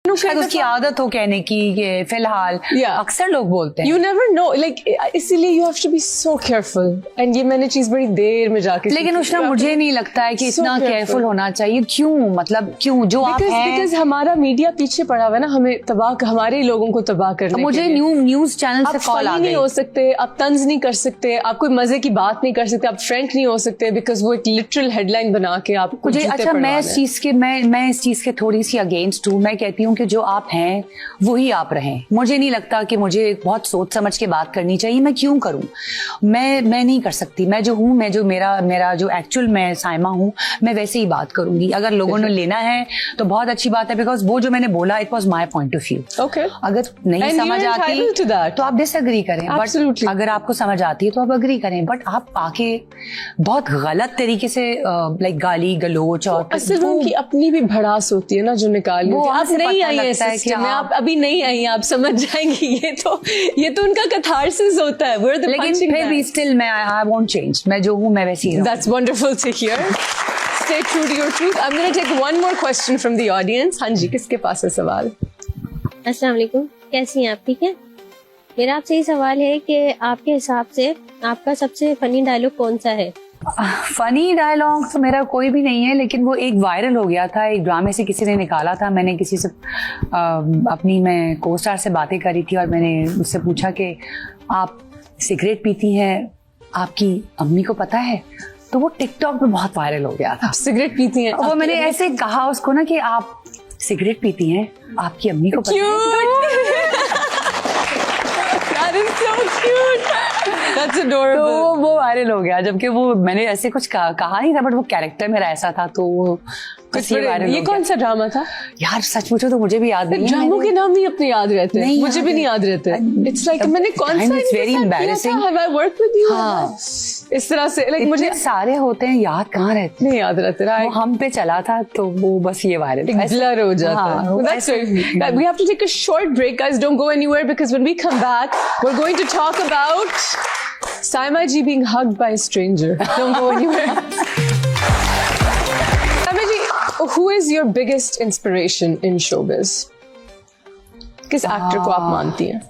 शायद उसकी आदत हो कहने की कि फिलहाल, अक्सर लोग बोलते हैं। You never know, like इसीलिए you have to be so careful. And ये मैंने चीज बड़ी देर में जाके, लेकिन उष्णा मुझे नहीं लगता है कि इतना केयरफुल होना चाहिए। क्यों, मतलब क्यों जो आप हैं? Because हमारा मीडिया पीछे पड़ा हुआ है ना, हमें तबाह, हमारे लोगों को तबाह करने के लिए। मुझे न्यूज चैनल से कॉल आ गई। नहीं हो सकते, आप तंज नहीं कर सकते, आप कोई मजे की बात नहीं कर सकते, आप फ्रैंक नहीं हो सकते, बिकॉज वो एक लिटरल हेडलाइन बना के आप मुझे, अच्छा मैं इस चीज के थोड़ी सी अगेंस्ट हूँ। मैं कहती हूँ कि जो आप हैं वही आप रहें। मुझे नहीं लगता कि मुझे बहुत सोच समझ के बात करनी चाहिए। मैं क्यों करूं? मैं नहीं कर सकती। मैं जो हूं, मैं जो मेरा जो एक्चुअल मैं साइमा हूं, मैं वैसे ही बात करूंगी। अगर लोगों ने लेना है तो बहुत अच्छी बात है, बिकॉज वो जो मैंने बोला it was my point of view. अगर नहीं समझ आती तो आप डिसएग्री करें, बट अगर आपको समझ आती है तो आप अग्री करें। बट आप आके बहुत गलत तरीके से लाइक गाली गलोच, और असल उनकी अपनी भी भड़ास होती है ना जो निकाली। वो आप नहीं आई है में, आप अभी नहीं आई, आप समझ जाएंगी। ये तो उनका कैथारसिस होता है। लेकिन फिर भी स्टिल मैं आई वोंट चेंज। मैं जो हूं मैं वैसी ही रहूं। That's wonderful to hear. Stay true to your truth. I'm going to take one more question from the audience. हाँ जी, किसके पास है सवाल? अस्सलाम वालेकुम, कैसी हैं आप? ठीक है। मेरा आपसे ये सवाल है कि आपके हिसाब से आपका सबसे फनी डायलॉग कौन सा है? फनी डायलॉग तो मेरा कोई भी नहीं है, लेकिन वो एक वायरल हो गया था, एक ड्रामे से किसी ने निकाला था। मैंने किसी से मैं को स्टार से बातें करी थी और मैंने उससे पूछा कि आप सिगरेट पीती हैं, आपकी अम्मी को पता है? तो वो टिकटॉक पे बहुत वायरल हो गया था। सिगरेट पीती हैं? वो मैंने ऐसे कहा उसको ना कि आप सिगरेट पीती हैं, आपकी अम्मी को पता है? That is so cute. That's adorable. तो वो वायरल हो गया, जबकि वो मैंने ऐसे कुछ कहा नहीं था, बट वो कैरेक्टर मेरा ऐसा था, तो ये कौन सा ड्रामा था यार? सच पूछो तो मुझे भी याद नहीं। ड्रामों के नाम ही अपने याद रहते हैं, मुझे भी नहीं याद रहते। इट्स लाइक मैंने कौन सा, it's very embarrassing. Have I worked with you? हाँ, इस तरह से लाइक मुझे सारे होते हैं, याद कहाँ रहते? नहीं याद रहते। वो हम पे चला था तो वो बस ये वायरल ब्लर हो जाता है। That's right. We have to take a short break, guys. Don't go anywhere, because when we come back, we're going to talk about Saima ji being hugged by a stranger. Don't go anywhere. Saima ji, who is your biggest inspiration in showbiz? किस actor को आप मानती हैं?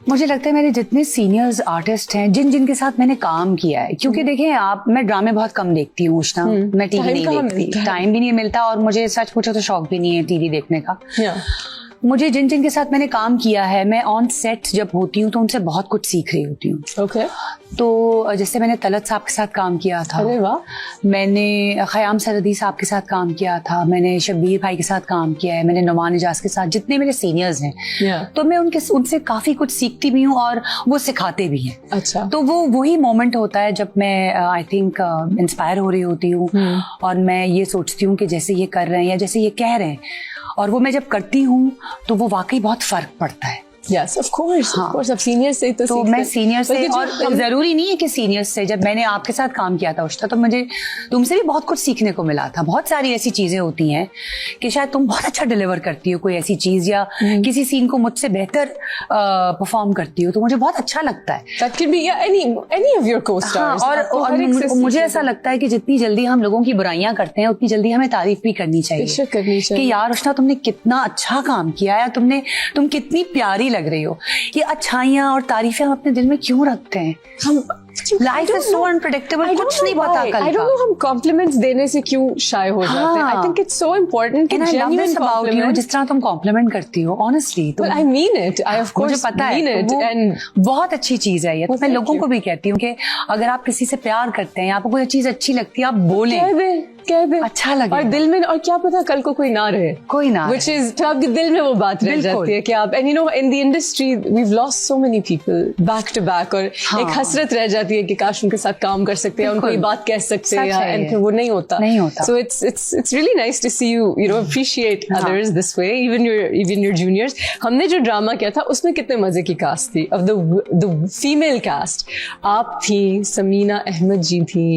मुझे लगता है मेरे जितने सीनियर्स आर्टिस्ट हैं, जिनके साथ मैंने काम किया है, क्योंकि देखें मैं ड्रामे बहुत कम देखती हूँ उष्णा, मैं टीवी नहीं देखती, टाइम भी नहीं मिलता, और मुझे सच पूछो तो शौक भी नहीं है टीवी देखने का। मुझे जिनके साथ मैंने काम किया है, मैं ऑन सेट जब होती हूँ तो उनसे बहुत कुछ सीख रही होती हूँ। तो जैसे मैंने तलत साहब के साथ काम किया था, अरे वाह। मैंने ख़याम सरहदी साहब के साथ काम किया था, मैंने शब्बीर भाई के साथ काम किया है, मैंने नुमान इजाज के साथ, जितने मेरे सीनियर्स हैं, तो मैं उनसे काफ़ी कुछ सीखती भी हूँ और वो सिखाते भी हैं। अच्छा। तो वो वही मोमेंट होता है जब मैं आई थिंक इंस्पायर हो रही होती हूँ, और मैं ये सोचती हूँ कि जैसे ये कर रहे हैं या जैसे ये कह रहे हैं, और वो मैं जब करती हूँ तो वो वाकई बहुत फर्क पड़ता है। Yes, of course, of course. अब सीनियर से तो मैं सीनियर से, और जरूरी नहीं है कि सीनियर से, जब मैंने आपके साथ काम किया था उष्णा, तो मुझे तुमसे भी बहुत कुछ सीखने को मिला था। बहुत सारी ऐसी चीजें होती हैं कि शायद तुम बहुत अच्छा डिलीवर करती हो कोई ऐसी चीज, या किसी सीन को मुझसे बेहतर परफॉर्म करती हो, तो मुझे बहुत अच्छा लगता है। That can be any of your co-stars. और मुझे ऐसा लगता है कि जितनी जल्दी हम लोगों की बुराइयां करते हैं, उतनी जल्दी हमें तारीफ भी करनी चाहिए कि यार उष्णा तुमने कितना अच्छा काम किया है, तुम कितनी प्यारी लग रही हो। ये अच्छाइयाँ और तारीफें हम अपने दिल में क्यों रखते हैं? हम लाइफ इज सो अनप्रेडिक्टेबल, कुछ नहीं पता कल का। I don't know हम कॉम्प्लीमेंट्स देने से क्यों शाय हो जाते हैं। I think it's so important कि genuine compliment, जिस तरह तुम कॉम्प्लीमेंट करती हो, honestly. Well, I mean it. I of course mean it. And बहुत अच्छी चीज है ये। तो मैं लोगों को भी कहती हूँ कि अगर आप किसी से प्यार करते हैं, आपको कोई चीज अच्छी लगती है, आप बोलें, कह दे, अच्छा लगे, और दिल में, और क्या पता कल को कोई ना रहे, which is, तो आपके दिल में वो बात रह जाती है कि आप, and you know in the industry we've lost so many people back to back, और एक हसरत रह जाती है कि काश उनके साथ काम कर सकते हैं, उनको ये बात कह सकते हैं, and फिर वो नहीं होता। So it's really nice to see you know appreciate others this way, even your juniors. हमने जो ड्रामा किया था उसमें कितने मजे की कास्ट थी, of the female cast। आप थी, समीना अहमद जी थी,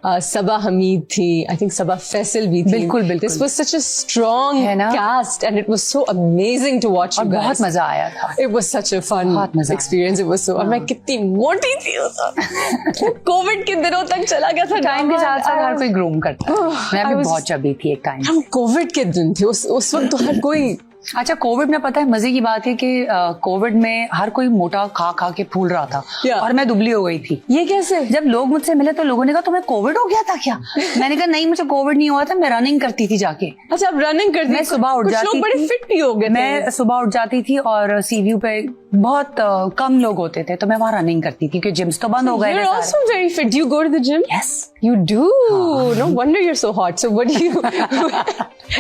सबा हमीद थी, I think सबा फैसल भी थी. बिल्कुल बिल्कुल. This was such a strong है ना? cast and it was so amazing to watch. और you guys. बहुत मजा आया था. It was such a fun experience. It was so. और मैं कितनी मोटी थी कोविड के दिनों तक चला गया था. टाइम के साथ साथ हर कोई ग्रूम करता है. मैं भी बहुत चबी थी एक टाइम. हम कोविड के दिन थे उस वक्त तो हर कोई. अच्छा, कोविड में पता है मजे की बात है कि कोविड में हर कोई मोटा खा खा के फूल रहा था. और मैं दुबली हो गई थी. ये कैसे? जब लोग मुझसे मिले तो लोगों ने कहा तुम्हें कोविड हो गया था क्या? मैंने कहा नहीं, मुझे कोविड नहीं हुआ था, मैं रनिंग करती थी जाके. अच्छा, आप रनिंग करती? मैं सुबह उठ जाती थी. बड़े फिट भी हो गए. मैं सुबह उठ जाती थी और सीव्यू पे बहुत कम लोग होते थे तो मैं वहाँ रनिंग करती थी क्योंकि जिम्स तो बंद हो गए. You're also very fit. Do you go to the gym? Yes. You do? No wonder you're so hot. So what do you...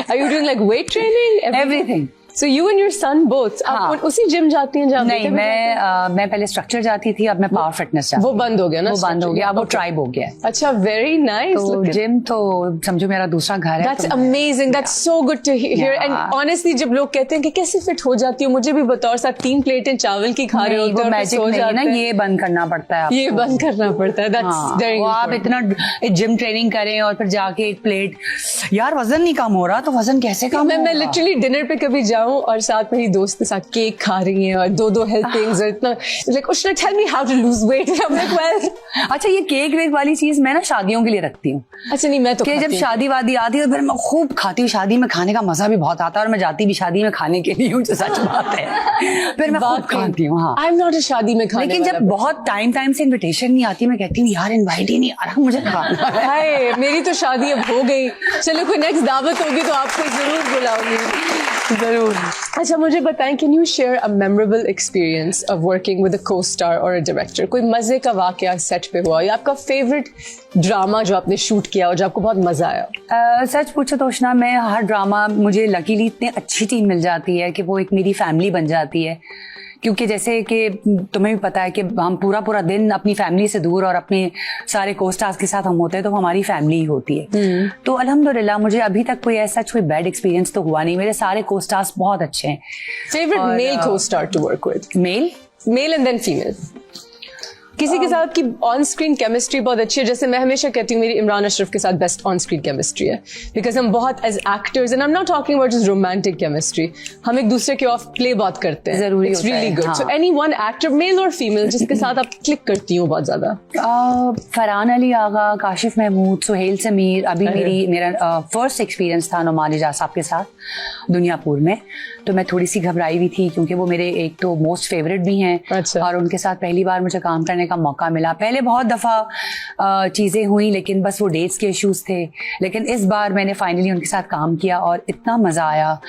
Are you doing like weight training? Everything. So you and your son both. आप उसी gym जाती हैं? नहीं, मैं पहले structure जाती थी, अब मैं पावर फिटनेस जाती. वो बंद हो गया ना? वो बंद हो गया, अब वो ट्राइब हो गया. अच्छा, very nice. तो जिम तो समझो मेरा दूसरा घर है. That's amazing. That's so good to hear. And honestly, जब लोग कहते हैं कि कैसे फिट हो जाती हो, मुझे भी बताओ. और साथ 3 प्लेटें चावल की खा रहे होते हैं. मैजिक नहीं है ना, ये बंद करना पड़ता है. ये बंद करना पड़ता है. That's very important. आप इतना जिम ट्रेनिंग करें और फिर जाके 1 प्लेट. यार वजन नहीं कम हो रहा तो वजन कैसे कम होगा? मैं लिटरली डिनर पे कभी जाऊं और साथ में दोस्त के साथ केक खा रही हैं और 2 हेल्पिंग्स और इतना लाइक उशना tell me how to lose weight. Well अच्छा, ये केक वेक वाली चीज मैं ना शादियों के लिए रखती हूँ. अच्छा, नहीं मैं तो जब शादी वादी आती है तो फिर मैं खूब खाती हूँ. शादी में खाने का मजा भी बहुत आता है और मैं जाती भी शादी में खाने के लिए हूँ, जो सच बात है. फिर मैं खूब खाती हूँ. हाँ, आई एम नॉट अ शादी में खाने. लेकिन जब बहुत टाइम से इन्विटेशन नहीं आती मैं कहती हूँ यार इनवाइट ही नहीं आ रहा, मुझे खाना है. मेरी तो शादी अब हो गई. चलो कोई नेक्स्ट दावत होगी तो आपको जरूर बुलाऊंगी. जरूर. अच्छा, मुझे बताएं, can you share a memorable experience of working with a co-star और अ डायरेक्टर? कोई मजे का वाकया सेट पे हुआ या आपका फेवरेट ड्रामा जो आपने शूट किया और जो आपको बहुत मजा आया? सच पूछो तो उशना, मैं हर ड्रामा मुझे लकीली इतनी अच्छी टीम मिल जाती है कि वो एक मेरी फैमिली बन जाती है. क्योंकि जैसे कि तुम्हें भी पता है कि हम पूरा दिन अपनी फैमिली से दूर और अपने सारे को-स्टार्स के साथ हम होते हैं तो हमारी फैमिली ही होती है. तो अल्हम्दुलिल्लाह मुझे अभी तक कोई ऐसा कोई बैड एक्सपीरियंस तो हुआ नहीं. मेरे सारे को-स्टार्स बहुत अच्छे हैं. Favourite male co-star to work with? Male and then female. किसी के साथ की ऑन स्क्रीन केमिस्ट्री बहुत अच्छी है. जैसे मैं हमेशा कहती हूँ मेरी इमरान अशरफ के साथ बेस्ट ऑन स्क्रीन केमिस्ट्री है. बिकॉज हम बहुत as actors and I am not talking about just romantic chemistry, हम एक दूसरे के ऑफ प्ले बहुत करते हैं. जरूरी it's really good. So any one actor male और फीमेल जिसके साथ आप क्लिक करती हूँ बहुत ज्यादा? फरहान अली आगा, काशिफ महमूद, सुहेल समीर. अभी मेरा फर्स्ट एक्सपीरियंस था नुमान इजाज साहब के साथ दुनियापुर में, तो मैं थोड़ी सी घबराई हुई थी क्योंकि वो मेरे एक तो मोस्ट फेवरेट भी हैं. अच्छा. और उनके साथ पहली बार मुझे काम करने का मौका मिला. पहले बहुत दफ़ा चीज़ें हुई लेकिन बस वो डेट्स के इश्यूज थे. लेकिन इस बार मैंने फाइनली उनके साथ काम किया और इतना मज़ा आया.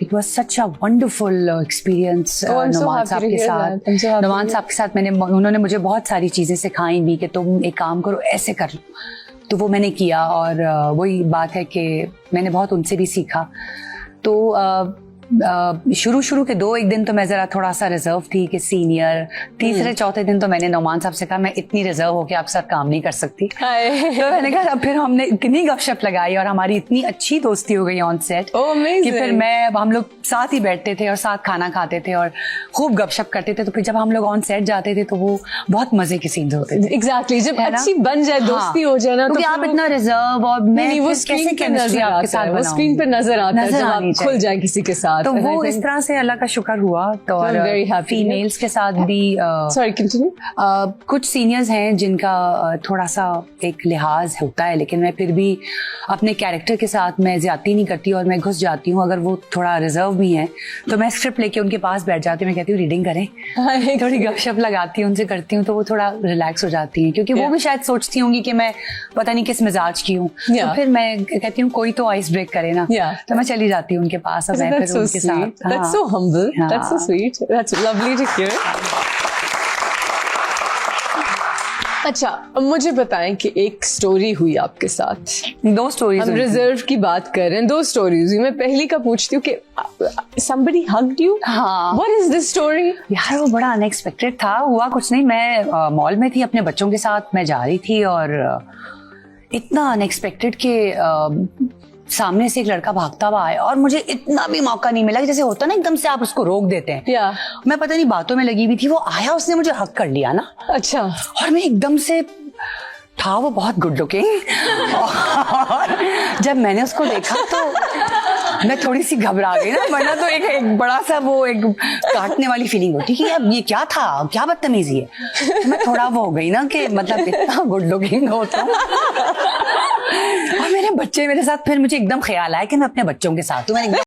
It was such a wonderful experience Numan साहब के साथ. नुमान साहब के साथ उन्होंने मुझे बहुत सारी चीज़ें सिखाई भी कि तुम एक काम करो, ऐसे कर लो. तो वो मैंने किया और वही बात है कि मैंने बहुत उनसे भी सीखा. तो शुरू के 2-1 दिन तो मैं जरा थोड़ा सा रिजर्व थी कि सीनियर. तीसरे चौथे दिन तो मैंने नुमान साहब से कहा मैं इतनी रिजर्व होकर आपके साथ काम नहीं कर सकती. तो मैंने कहा फिर हमने इतनी गपशप लगाई और हमारी इतनी अच्छी दोस्ती हो गई ऑन सेट कि फिर हम लोग साथ ही बैठते थे और साथ खाना खाते थे और खूब गपशप करते थे. तो फिर जब हम लोग ऑन सेट जाते थे तो वो बहुत मजे के सीन्स होते थे. एग्जैक्टली. जब अच्छी बन जाए, दोस्ती हो जाए ना, तो आप इतना रिजर्व और मैं वो कैसे केमिस्ट्री आपके साथ बनाऊं? स्क्रीन पे नजर आता है जब आप खुल जाए किसी के साथ. तो वो इस तरह से अल्लाह का शुक्र हुआ. तो और फीमेल्स के साथ भी सॉरी कंटिन्यू. कुछ सीनियर्स हैं जिनका थोड़ा सा एक लिहाज होता है, लेकिन मैं फिर भी अपने कैरेक्टर के साथ मैं ज्यादती नहीं करती और मैं घुस जाती हूँ. अगर वो थोड़ा रिजर्व भी हैं तो मैं स्क्रिप्ट लेके उनके पास बैठ जाती हूँ. मैं कहती हूँ रीडिंग करें, थोड़ी गपशप लगाती हूँ, उनसे करती हूँ तो वो थोड़ा रिलैक्स हो जाती हैं क्योंकि वो भी शायद सोचती होंगी कि मैं पता नहीं किस मिजाज की हूँ. तो फिर मैं कहती हूँ कोई तो आइस ब्रेक करे ना. तो मैं चली जाती हूँ उनके पास और मैं फिर उनके साथ. That's so humble. That's so sweet. That's lovely to hear. अच्छा, अब मुझे बताएं कि एक स्टोरी हुई आपके साथ. 2 स्टोरीज. हम रिजर्व की बात कर रहे हैं. 2 स्टोरीज हुई. मैं पहली का पूछती हूँ कि somebody hugged you? हाँ. What is this story? यार वो बड़ा अनएक्सपेक्टेड था. हुआ कुछ नहीं, मैं मॉल में थी अपने बच्चों के साथ, मैं जा रही थी और इतना अनएक्सपेक्टेड कि सामने से एक लड़का भागता हुआ आया और मुझे इतना भी मौका नहीं मिला कि जैसे होता ना एकदम से आप उसको रोक देते हैं. मैं पता नहीं बातों में लगी हुई थी, वो आया, उसने मुझे हक कर लिया ना. अच्छा. और मैं एकदम से था वो बहुत गुड लुकिंग और जब मैंने उसको देखा तो मैं थोड़ी सी घबरा गई ना, वरना तो एक बड़ा सा वो एक काटने वाली फीलिंग होती कि यार ये क्या था, क्या बदतमीजी है। तो मैं थोड़ा वो हो गई ना कि मतलब इतना गुड लुकिंग हो तो। और मेरे बच्चे मेरे साथ, फिर मुझे एकदम ख्याल आया कि मैं अपने बच्चों के साथ हूँ। मैंने